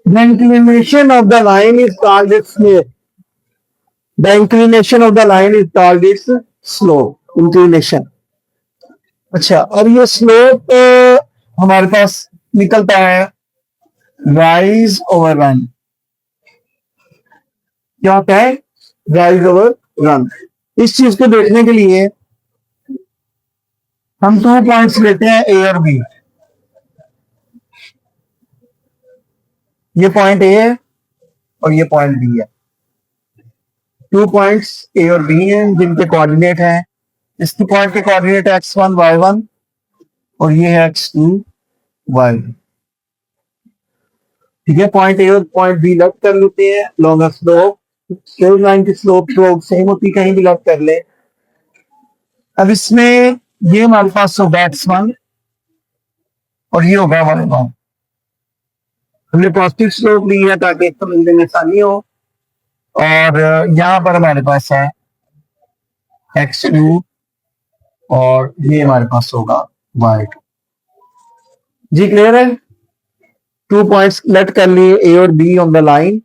The inclination of the line is called its slope. The inclination of the line is called its slope. Inclination. अच्छा, और ये slope हमारे पास निकलता है rise over run. क्या होता है? Rise over run. इस चीज को देखने के लिए हम 2 पॉइंट्स लेते हैं ए और बी। ये पॉइंट ए है और ये पॉइंट बी है। 2 पॉइंट्स ए और बी हैं जिनके कोऑर्डिनेट हैं। इसकी पॉइंट के कोऑर्डिनेट x1 y1 और ये है x2 y। ठीक है, पॉइंट ए और पॉइंट बी लग कर लेते हैं। लॉन्गर स्लोप, स्ट्रेट लाइन की स्लोप तो सेम होती, कहीं भी लग कर ले। अब इसमें ये हमारे पास होगा x1 और ये होगा y1। हमने पॉजिटिव स्लोप ली है ताकि एक समझने में आसानी हो। और यहाँ पर हमारे पास है x2 और ये हमारे पास होगा y2। जी क्लियर है? 2 पॉइंट्स लेट कर लिए ए और be on the line,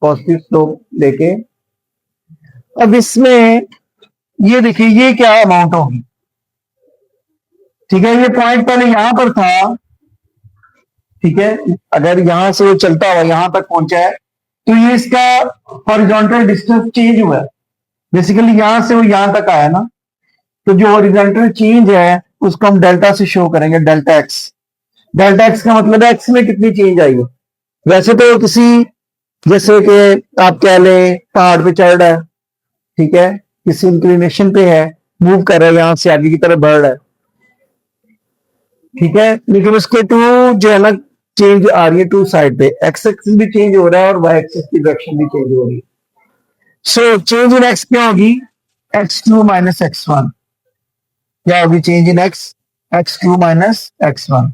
positive slope लेके। अब इसमें ये देखिए ये क्या अमाउंट होगी। ठीक है, ये पॉइंट पहले यहां पर था। ठीक है, अगर यहां से वो चलता हुआ यहां तक पहुंचा है तो ये इसका हॉरिजॉन्टल डिस्टेंस चेंज हुआ है। बेसिकली यहां से वो यहां तक आया ना, तो जो हॉरिजॉन्टल चेंज है उसको हम डेल्टा से शो करेंगे, डेल्टा एक्स। डेल्टा एक्स का मतलब है एक्स में कितनी चेंज आई है। वैसे तो किसी, जैसे कि आप कह लें पहाड़ पे चढ़ रहा है, ठीक है, किसी इंक्लिनेशन पे है, मूव कर रहा है, यहां से आगे की तरफ बढ़ रहा है, ठीक है, लेकिन उसके टू जो है ना चेंज आ रही है टू साइड पे, एक्स एक्सिस भी चेंज हो रहा है और वाई एक्सिस की डायरेक्शन भी चेंज हो रही है। सो चेंज इन एक्स क्या होगी? x2 minus x1। क्या होगी change in x? x2 minus x1।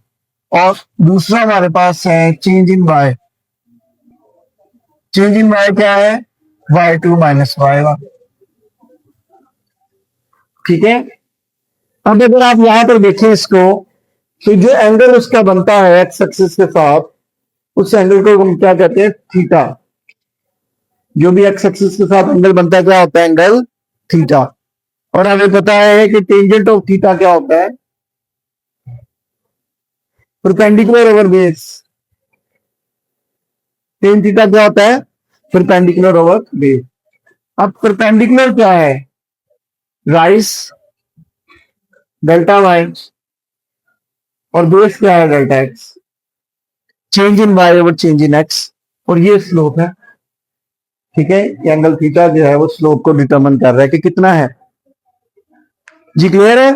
और दूसरा हमारे पास है change in y। Change in y क्या है? y2 minus y1। ठीक है, अब अगर आप यहां पर देखें इसको, तो जो एंगल उसका बनता है एक्स एक्सिस के साथ, उस एंगल को हम क्या कहते हैं? थीटा। जो भी एक्स एक्सिस के साथ एंगल बनता है क्या होता है? Angle theta. और हमें पता है कि टेंजेंट ऑफ थीटा क्या होता है? Perpendicular over base. Tan theta क्या होता है? Perpendicular over base. अब परपेंडिकुलर क्या है? राइस डेल्टा वाई, और बेस क्या है? Delta x. Change in y over change in x, और ये स्लोप है। ठीक है, एंगल थीटा जो है वो स्लोप को डिटरमिन कर रहा है कि कितना है। जी क्लियर है?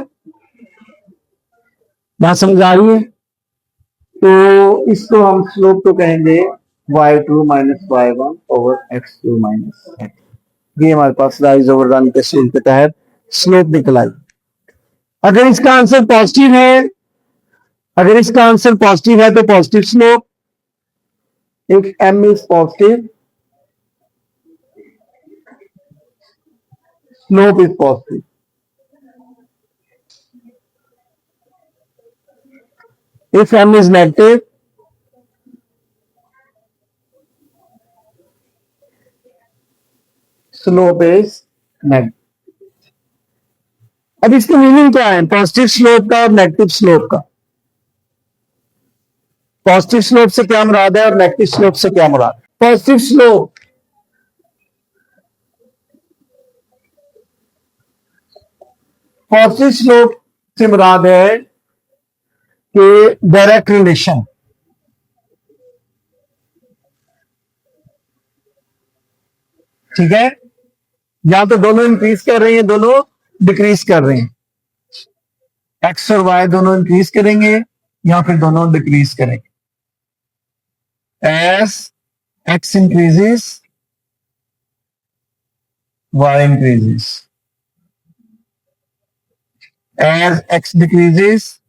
बात समझ आ रही है? तो इसको हम स्लोप को कहेंगे y2 minus y1 over x2 minus x। ये हमारे पास राइज ओवर रन के रूल के तहत स्लोप निकल आई। अगर इसका आंसर पॉजिटिव है, अगर इसका आंसर पॉजिटिव है तो positive slope. If m is positive, slope is positive. If m is negative, slope is negative. अब इसका मीनिंग क्या है पॉजिटिव स्लोप का और नेगेटिव स्लोप का? पॉजिटिव स्लोप से क्या मुराद है और नेगेटिव स्लोप से क्या मुराद? पॉजिटिव स्लोप, पॉजिटिव स्लोप से मुराद है कि डायरेक्ट रिलेशन। ठीक है, या तो दोनों इंक्रीज कर रहे हैं, दोनों डिक्रीज कर रहे हैं। एक्स और वाई दोनों इंक्रीज करेंगे या फिर दोनों डिक्रीज करेंगे। As x increases, y increases. As x decreases,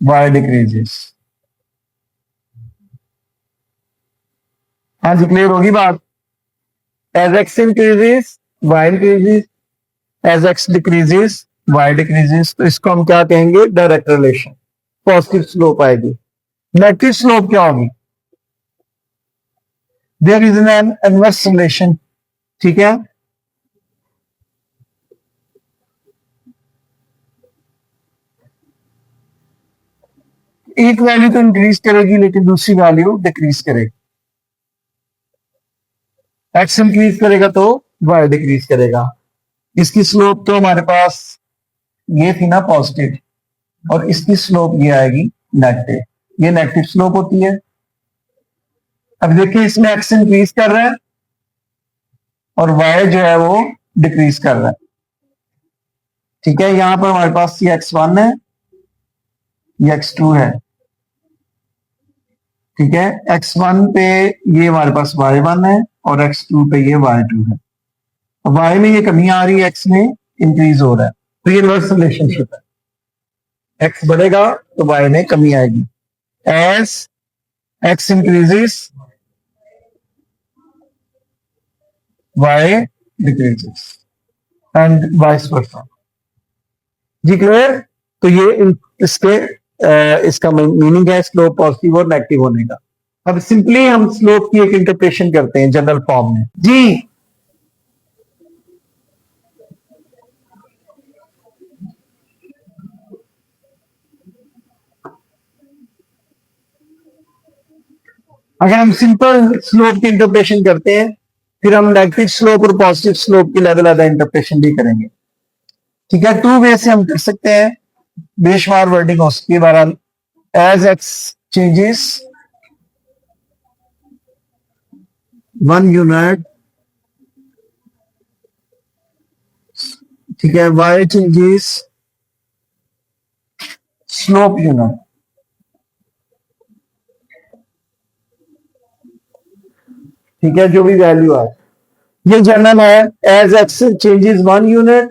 y decreases. हाँ जी, क्लियर होगी बात? As x increases, y increases. As x decreases, y decreases. तो इसको हम क्या कहेंगे? Direct relation. पॉजिटिव स्लोप आएगी। नेगेटिव स्लोप क्या होगी? There is an inverse relation, ठीक है। एक वैल्यू तो इंक्रीज करेगी लेकिन दूसरी वैल्यू डिक्रीज करेगी। एक्स इंक्रीज करेगा तो वाई डिक्रीज करेगा। इसकी स्लोप तो हमारे पास ये थी ना पॉजिटिव, और इसकी स्लोप ये आएगी नेगेटिव। ये नेगेटिव स्लोप होती है। अब देखिए इसमें एक्स इंक्रीज कर रहा है और वाई जो है वो डिक्रीज कर रहा है, ठीक है। यहां पर हमारे पास ये x1 है, ये x2 है, ठीक है। x1 पे ये हमारे पास y1 है और x2 पे ये y2 है। y में ये कमी आ रही है, x में इंक्रीज हो रहा है, तो ये इनवर्स रिलेशनशिप है। x बढ़ेगा तो y में कमी आएगी। As x increases y decreases and vice versa. जी क्लियर? तो ये इसके इसका मीनिंग है स्लोप पॉजिटिव और नेगेटिव होने का। अब सिंपली हम स्लोप की एक इंटरप्रिटेशन करते हैं जनरल फॉर्म में। जी अगर हम सिंपल स्लोप की इंटरप्रिटेशन करते हैं, फिर हम नेगेटिव स्लोप और पॉजिटिव स्लोप की लेवल आधा इंटरप्रिटेशन भी करेंगे, ठीक है। टू वे से हम कर सकते हैं, बेशुमार वर्डिंग हो सकती है। बहरहाल एज एक्स चेंजेस 1 यूनिट, ठीक है, वाई चेंजेस स्लोप यूनिट, ठीक है, जो भी वैल्यू है। ये जनरल है। As x changes 1 unit,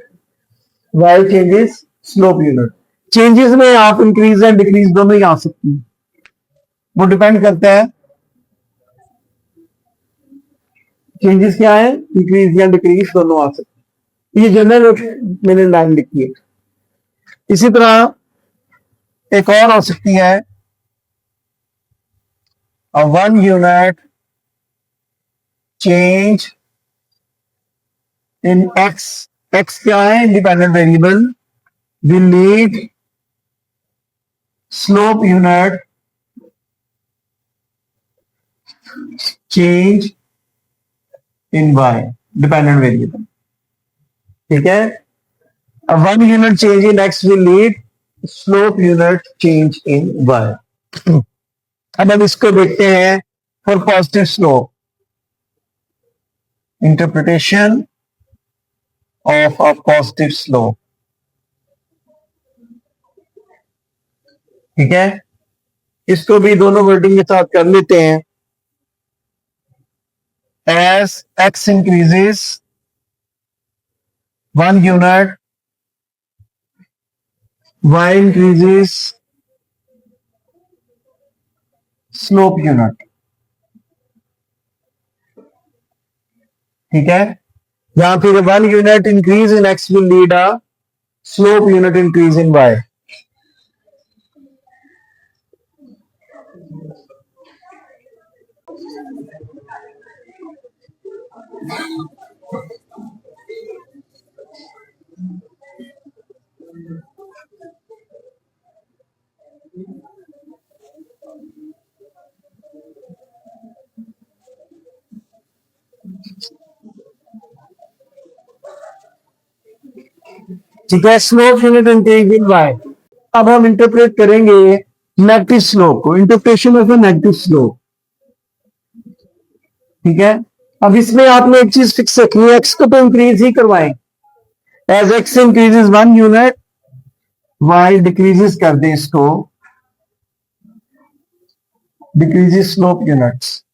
y changes slope unit. Changes में आप इंक्रीज एंड डिक्रीज दोनों ही आ सकती हैं, वो डिपेंड करता है चेंजेस क्या है, इंक्रीज या डिक्रीज दोनों आ सकते हैं। ये जनरल मैंने लाइन लिखी है। इसी तरह एक और हो सकती है, 1 unit change in x. X क्या है? Independent variable. Will lead slope unit change in y, dependent variable, ठीक है। A 1 unit change in x will lead slope unit change in y. अब हम इसको देखते हैं for positive slope, interpretation of a positive slope, ठीक है। इसको भी दोनों वर्डिंग के साथ कर लेते हैं। As x increases 1 unit, y increases slope unit, ठीक है। यहां फिर 1 unit increase in x will lead a slope unit increase in y। ठीक है, slope unit increase in y. अब हम इंटरप्रेट करेंगे नेगेटिव स्लोप को, इंटरप्रेशन ऑफ नेगेटिव स्लोप, ठीक है। अब इसमें आपने एक चीज फिक्स रखनी है, एक्स को तो इंक्रीज ही करवाएं। As x increases 1 unit, y decreases कर दें इसको, डिक्रीजेस स्लोप यूनिट्स,